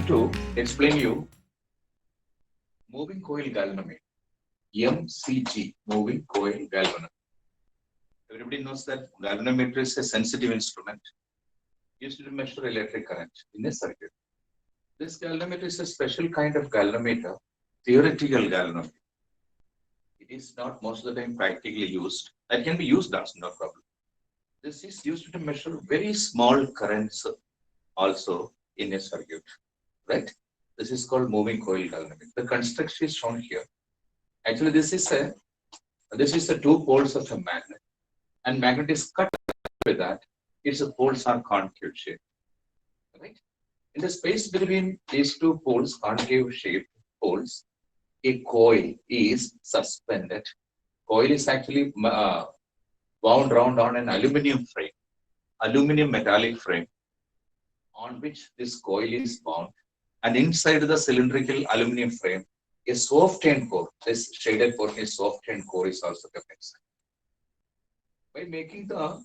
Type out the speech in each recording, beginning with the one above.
to explain you moving coil galvanometer, MCG, moving coil galvanometer. Everybody knows that galvanometer is a sensitive instrument used to measure electric current in a circuit. This galvanometer is a special kind of galvanometer, theoretical galvanometer. It is not most of the time practically used. That can be used also, no problem. This is used to measure very small currents also in a circuit, right? This is called moving coil galvanometer. The construction is shown here. Actually, this is the two poles of a magnet, and magnet is cut with that. Its poles are concave shaped, right? In the space between these two poles, concave shaped poles, a coil is suspended. Coil is actually wound round on an aluminum frame, aluminum metallic frame, on which this coil is bound. And inside the cylindrical aluminum frame, a soft-end core, this shaded portion is soft-end core, is also kept inside. By making the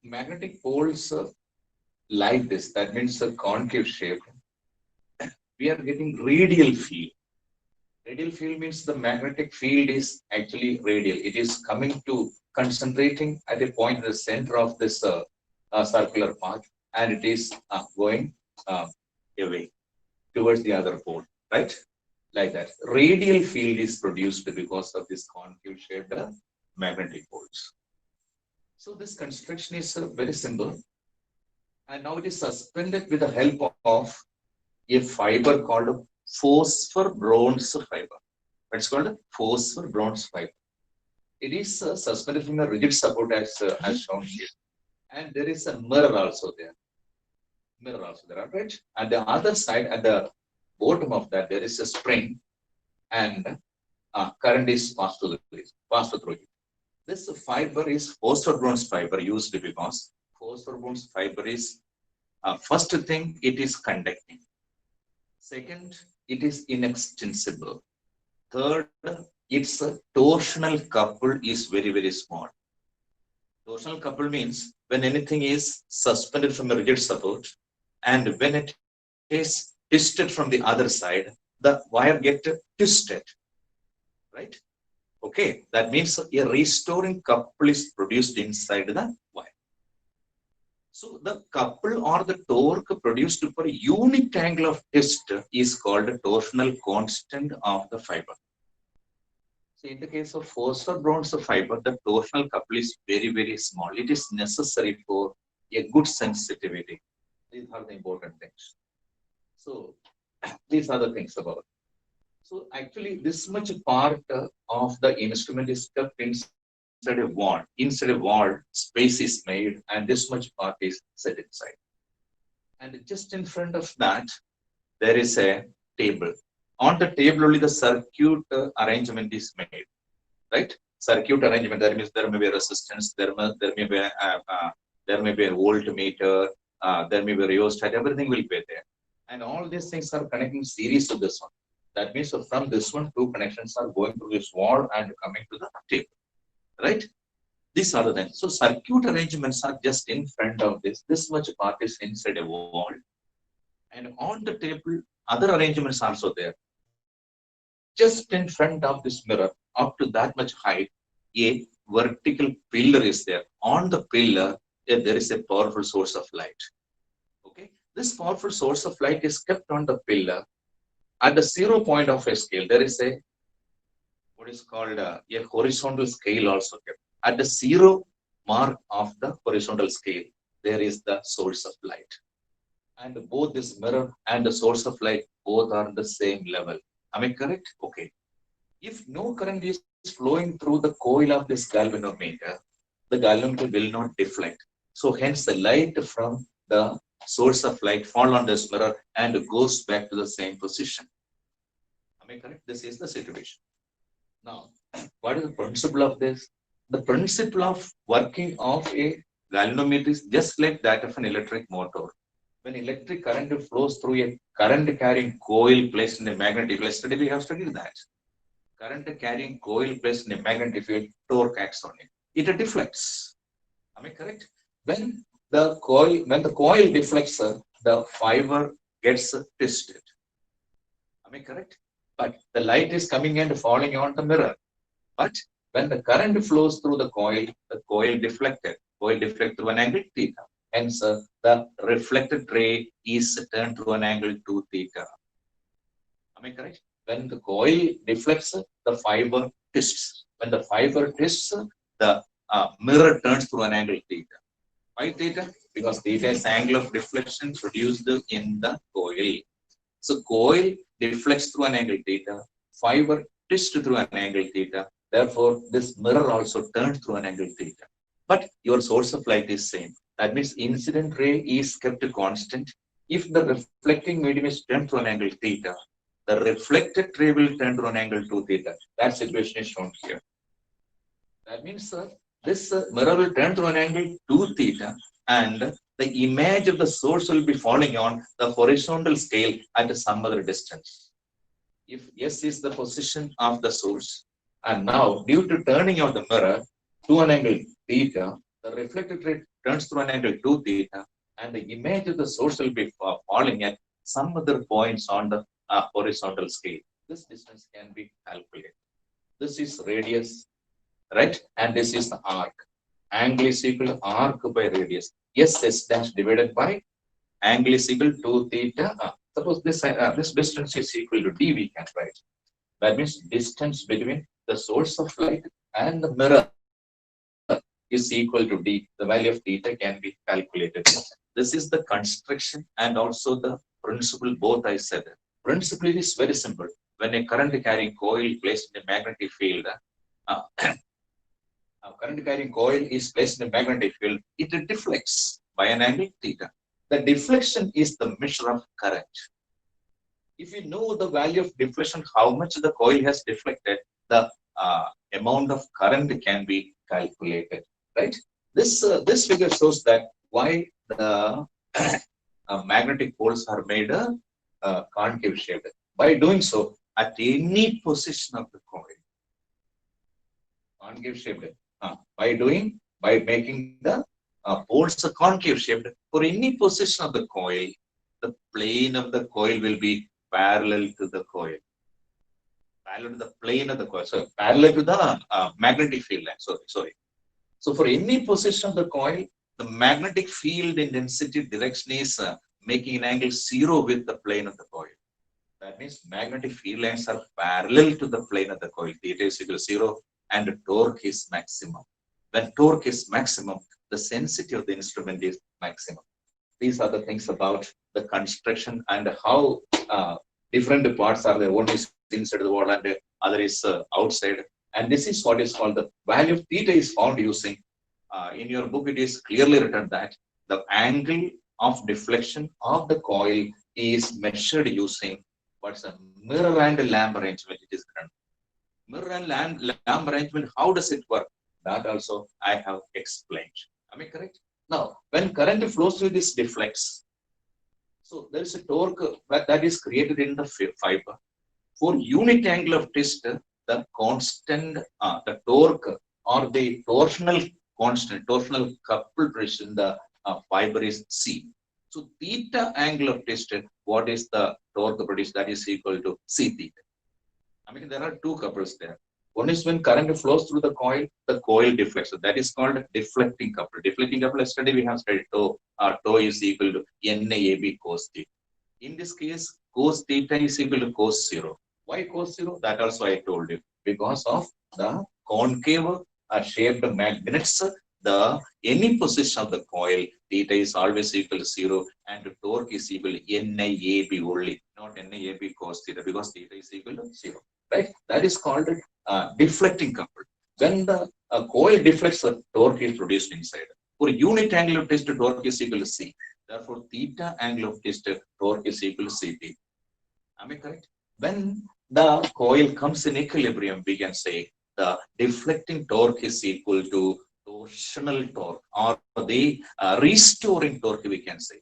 magnetic poles like this, that means a concave shape, we are getting radial field. Radial field means the magnetic field is actually radial. It is coming to concentrating at a point in the center of this circular path, and it is going away towards the other pole, right? Like that. Radial field is produced because of this concave shaped magnetic poles. So this construction is very simple. And now it is suspended with the help of a fiber called phosphor bronze fiber. It's called phosphor bronze fiber. It is suspended from a rigid support as shown here. And there is a mirror also there. Right? At the other side, at the bottom of that, there is a spring, and current is passed through it. This fiber is phosphor bronze fiber used because phosphor bronze fiber is first thing, it is conducting. Second, it is inextensible. Third, its torsional couple is very, very small. Torsional couple means when anything is suspended from a rigid support, and when it is twisted from the other side, the wire gets twisted, right? Okay, that means a restoring couple is produced inside the wire. So the couple or the torque produced for a unit angle of twist is called the torsional constant of the fiber. So in the case of phosphor bronze fiber, the torsional couple is very, very small. It is necessary for a good sensitivity. These are the important things. So these are the things about it. So actually this much part of the instrument is kept inside a wall. Inside a wall, space is made, and this much part is set inside. And just in front of that, there is a table. On the table only the circuit arrangement is made, right? Circuit arrangement, that means there may be a resistance, there may be a voltmeter, there may be a rheostat, everything will be there. And all these things are connecting series to this one. That means from this one, two connections are going through this wall and coming to the table, right? These are the things. So circuit arrangements are just in front of this. This much part is inside a wall. And on the table, other arrangements are also there. Just in front of this mirror, up to that much height, a vertical pillar is there. On the pillar, there is a powerful source of light. Okay, this powerful source of light is kept on the pillar. At the 0 point of a scale, there is a what is called a horizontal scale also kept. At the 0 mark of the horizontal scale, there is the source of light. And both this mirror and the source of light both are on the same level. Am I correct? Okay. If no current is flowing through the coil of this galvanometer, the galvanometer will not deflect. So hence the light from the source of light fall on this mirror and goes back to the same position. Am I correct? This is the situation. Now, what is the principle of this? The principle of working of a galvanometer is just like that of an electric motor. When electric current flows through a current carrying coil placed in a magnetic field, yesterday we have studied that. Current carrying coil placed in a magnetic field, torque acts on it. It deflects. Am I correct? When the coil deflects, the fiber gets twisted. Am I correct? But the light is coming and falling on the mirror. But when the current flows through the coil deflected. Coil deflected through an angle theta. Hence, the reflected ray is turned through an angle 2 theta. Am I correct? When the coil deflects, the fiber twists. When the fiber twists, the mirror turns through an angle theta. Why theta? Because theta is angle of deflection produced in the coil. So coil deflects through an angle theta, fiber twists through an angle theta. Therefore, this mirror also turns through an angle theta. But your source of light is same. That means incident ray is kept constant. If the reflecting medium is turned through an angle theta, the reflected ray will turn through an angle 2 theta. That situation is shown here. That means this mirror will turn through an angle 2 theta, and the image of the source will be falling on the horizontal scale at some other distance. If S is the position of the source, and now due to turning of the mirror to an angle theta, the reflected ray turns through an angle 2 theta, and the image of the source will be falling at some other points on the horizontal scale. This distance can be calculated. This is radius, right? And this is the arc. Angle is equal to arc by radius. Yes, S dash divided by angle is equal to theta. Suppose this distance is equal to d, we can write. That means distance between the source of light and the mirror is equal to d. The value of theta can be calculated. This is the construction and also the principle. Both I said. Principle is very simple. When a current carrying coil placed in a magnetic field, current carrying coil is placed in a magnetic field, it deflects by an angle theta. The deflection is the measure of current. If you know the value of deflection, how much the coil has deflected, the amount of current can be calculated, right? This figure shows that why the magnetic poles are made concave shaped. By doing so, at any position of the coil, concave shaped. By making the poles concave shaped, for any position of the coil, the plane of the coil will be parallel to the coil. Parallel to the plane of the coil. So parallel to the magnetic field line. Sorry. So for any position of the coil, the magnetic field intensity direction is making an angle 0 with the plane of the coil. That means magnetic field lines are parallel to the plane of the coil. Theta is equal to 0 and torque is maximum. When torque is maximum, the sensitivity of the instrument is maximum. These are the things about the construction and how different parts are there. One is inside the wall and the other is outside. And this is what is called the value of theta is found using, in your book it is clearly written that the angle of deflection of the coil is measured using what's a mirror and lamp arrangement. It is done. Mirror and lamp arrangement, how does it work? That also I have explained. Am I correct? Now, when current flows through this deflects, so there is a torque that is created in the fiber. For unit angle of twist, the constant, the torque or the torsional constant, torsional coupled pressure in the fiber is C. So theta angle of twist, what is the torque produced? That is equal to C theta. I mean, there are two couples there. One is when current flows through the coil deflects. So that is called deflecting couple. Deflecting couple, yesterday we have studied tau. Tau is equal to NAB cos theta. In this case, cos theta is equal to cos 0. Why cos 0? That also I told you. Because of the concave shaped magnets, any position of the coil, theta is always equal to 0 and torque is equal to NIAB only, not NIAB cos theta, because theta is equal to 0. Right? That is called deflecting couple. When the coil deflects, the torque is produced inside. For unit angle of twist, torque is equal to C. Therefore, theta angle of twist, torque is equal to CT. Am I correct? When the coil comes in equilibrium, we can say the deflecting torque is equal to torsional torque, or the restoring torque, we can say.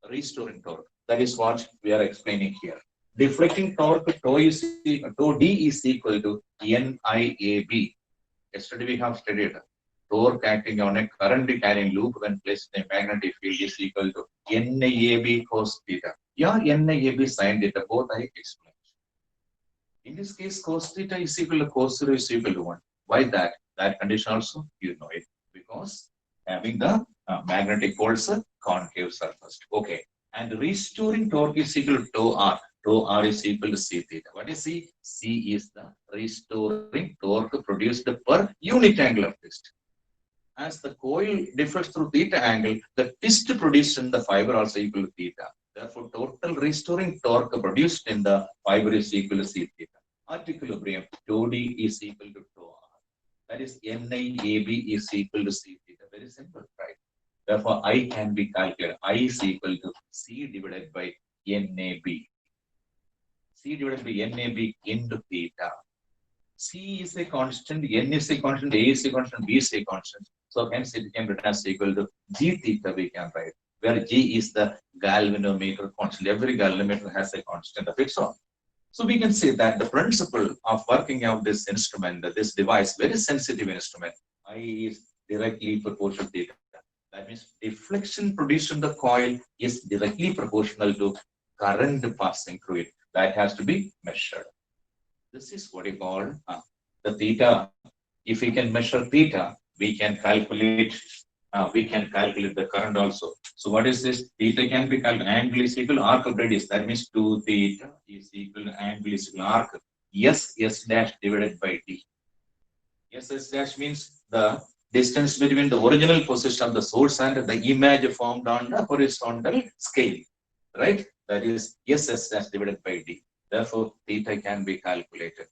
Restoring torque. That is what we are explaining here. Deflecting torque, tau D is equal to NIAB. Yesterday we have studied torque acting on a current carrying loop when placed in a magnetic field is equal to NIAB cos theta. Yeah, NAAB sine theta, both I explained. In this case, cos theta is equal to cos 0 is equal to 1. Why that? That condition also, you know it. Because having the magnetic poles concave surface. Okay. And restoring torque is equal to tau R. Tau R is equal to C theta. What is C? C is the restoring torque produced per unit angle of twist. As the coil differs through theta angle, the twist produced in the fiber also equal to theta. Therefore, total restoring torque produced in the fiber is equal to C theta. At equilibrium, tau D is equal to tau R. That is NIAB is equal to C theta. Very simple, right? Therefore, I can be calculated. I is equal to C divided by NAB. C divided by NAB into theta. C is a constant, N is a constant, A is a constant, B is a constant. So hence it can be written as equal to G theta we can write, where G is the galvanometer constant. Every galvanometer has a constant of its own. So we can say that the principle of working out this instrument, this device, very sensitive instrument, I is directly proportional to theta. That means deflection produced in the coil is directly proportional to current passing through it. That has to be measured. This is what you call the theta. If we can measure theta, we can calculate the current also. So what is this? Theta can be calculated. Angle is equal to arc of radius. That means 2 theta is equal to angle is equal to arc. S dash divided by D. S dash means the distance between the original position of the source and the image formed on the horizontal scale. Right? That is S dash divided by D. Therefore, theta can be calculated.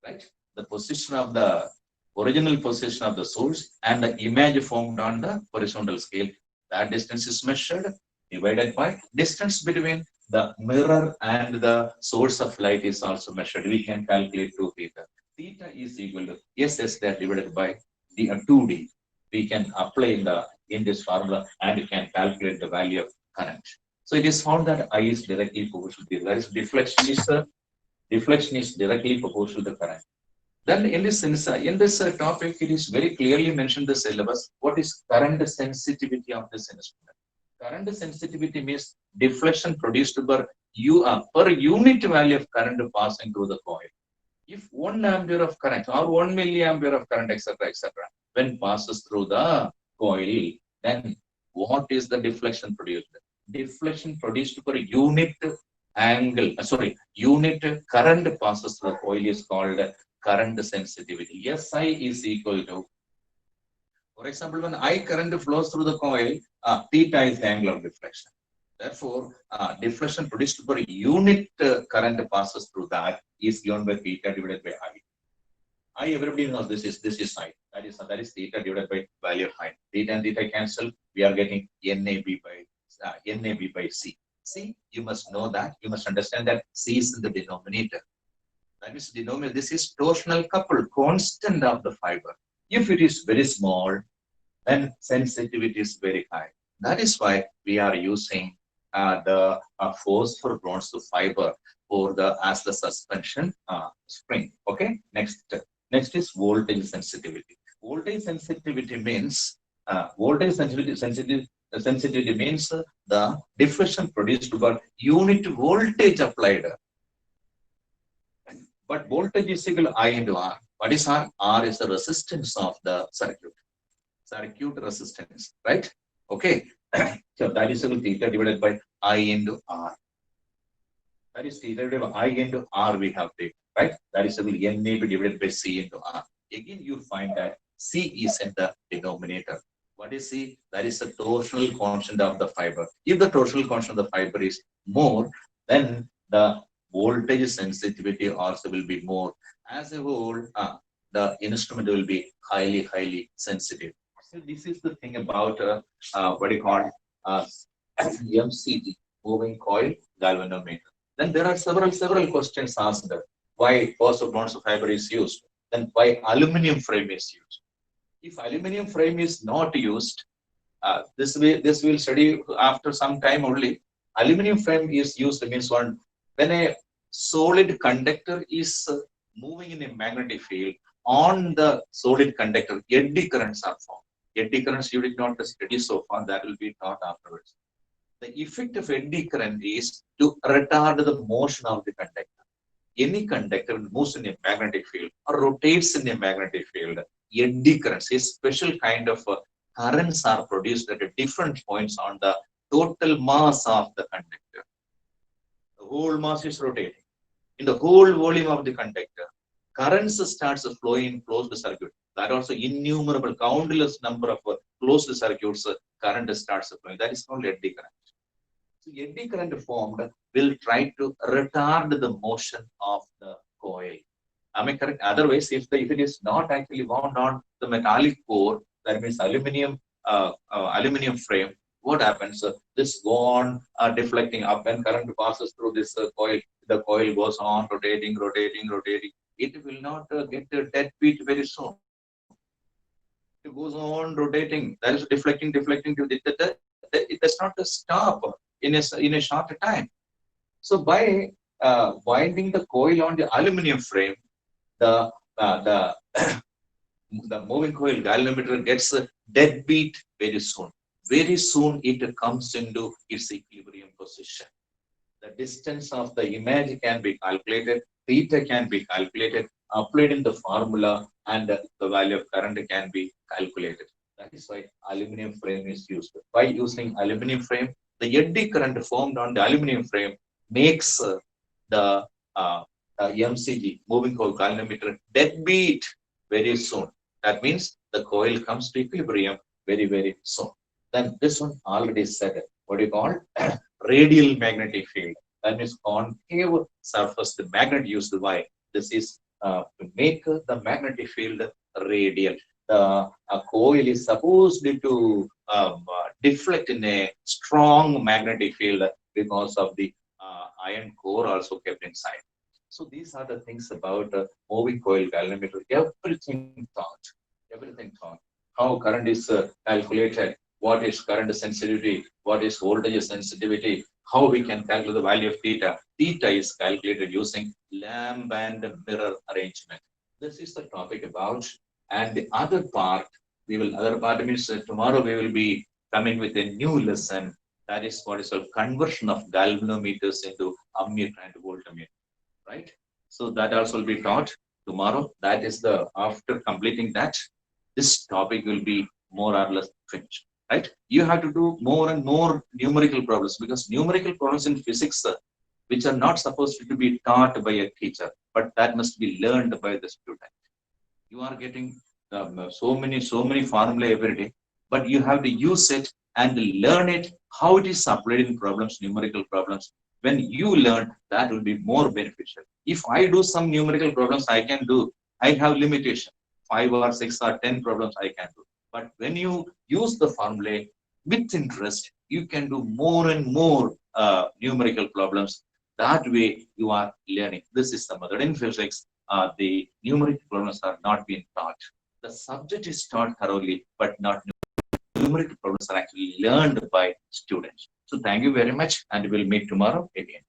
Right? The position of the original position of the source and the image formed on the horizontal scale. That distance is measured, divided by distance between the mirror and the source of light is also measured. We can calculate 2 theta. Theta is equal to S that divided by the 2D. We can apply in this formula and we can calculate the value of current. So it is found that I is directly proportional to that is deflection is directly proportional to current. Then in this topic, it is very clearly mentioned the syllabus. What is current sensitivity of this instrument? Current sensitivity means deflection produced per unit value of current passing through the coil. If 1 ampere of current or 1 milliampere of current, etc., when passes through the coil, then what is the deflection produced? Deflection produced per unit angle, unit current passes through the coil is called current sensitivity. SI is equal to, for example, when I current flows through the coil, theta is the angle of deflection. Therefore, deflection produced per unit current passes through that is given by theta divided by I. I, everybody knows this is I. That is theta divided by value of I. Theta and theta cancel. We are getting NAB by C. See, you must know that. You must understand that C is in the denominator. That is denominator. This is torsional couple, constant of the fiber. If it is very small, then sensitivity is very high. That is why we are using the force for bronze to fiber for as the suspension spring. Okay. Next is voltage sensitivity. Voltage sensitivity means sensitivity means the deflection produced by unit voltage applied. But voltage is equal to I into R. What is R? R is the resistance of the circuit. Circuit resistance, right? Okay. So that is equal to theta divided by I into R. That is theta divided by I into R we have taken, right? That is equal to NAB divided by C into R. Again, you find that C is in the denominator. What is C? That is the torsional constant of the fiber. If the torsional constant of the fiber is more, then the voltage sensitivity also will be more. As a whole, the instrument will be highly sensitive. So this is the thing about what you call MCG, moving coil galvanometer. Then there are several questions asked. Why positive bronze fiber is used? Then why aluminum frame is used? If aluminum frame is not used, this will study after some time only. Aluminum frame is used means when a solid conductor is moving in a magnetic field on the solid conductor, eddy currents are formed. Eddy currents you did not study so far, that will be taught afterwards. The effect of eddy current is to retard the motion of the conductor. Any conductor moves in a magnetic field or rotates in a magnetic field, eddy currents, a special kind of currents are produced at different points on the total mass of the conductor. The whole mass is rotating. In the whole volume of the conductor, currents starts flowing in closed circuit. That also innumerable, countless number of closed circuits, current starts flowing. That is called eddy current. So eddy current formed will try to retard the motion of the coil. Am I correct? Otherwise, if it is not actually wound on the metallic core, that means aluminum frame, what happens? This go on deflecting up when current passes through this coil. The coil goes on rotating, rotating, rotating. It will not get a dead beat very soon. It goes on rotating. That is deflecting, deflecting. It does not stop in a short time. So by winding the coil on the aluminum frame, the the the moving coil galvanometer gets a dead beat very soon. Very soon it comes into its equilibrium position. The distance of the image can be calculated, theta can be calculated, applied in the formula, and the value of current can be calculated. That is why aluminum frame is used. By using aluminum frame, the eddy current formed on the aluminum frame makes the MCG, moving coil galvanometer, dead beat very soon. That means the coil comes to equilibrium very, very soon. Then this one already said, what do you call? Radial magnetic field. That means concave surface, the magnet used. Why? This is to make the magnetic field radial. The coil is supposed to deflect in a strong magnetic field because of the iron core also kept inside. So these are the things about moving coil galvanometer. Everything taught. How current is calculated, what is current sensitivity, what is voltage sensitivity, how we can calculate the value of theta. Theta is calculated using lamp and mirror arrangement. This is the topic about. And the other part means tomorrow we will be coming with a new lesson. That is what is called conversion of galvanometers into ammeter and voltmeter. Right? So that also will be taught tomorrow. That is after completing that, this topic will be more or less finished. Right? You have to do more and more numerical problems because numerical problems in physics, which are not supposed to be taught by a teacher, but that must be learned by the student. You are getting so many formulae every day, but you have to use it and learn it, how it is applied in problems, numerical problems. When you learn, that will be more beneficial. If I do some numerical problems, I have limitation. 5 or 6 or 10 problems I can do. But when you use the formulae with interest, you can do more and more numerical problems. That way you are learning. This is the method. In physics, the numerical problems are not being taught. The subject is taught thoroughly, but not numerical problems are actually learned by students. So thank you very much, and we'll meet tomorrow again.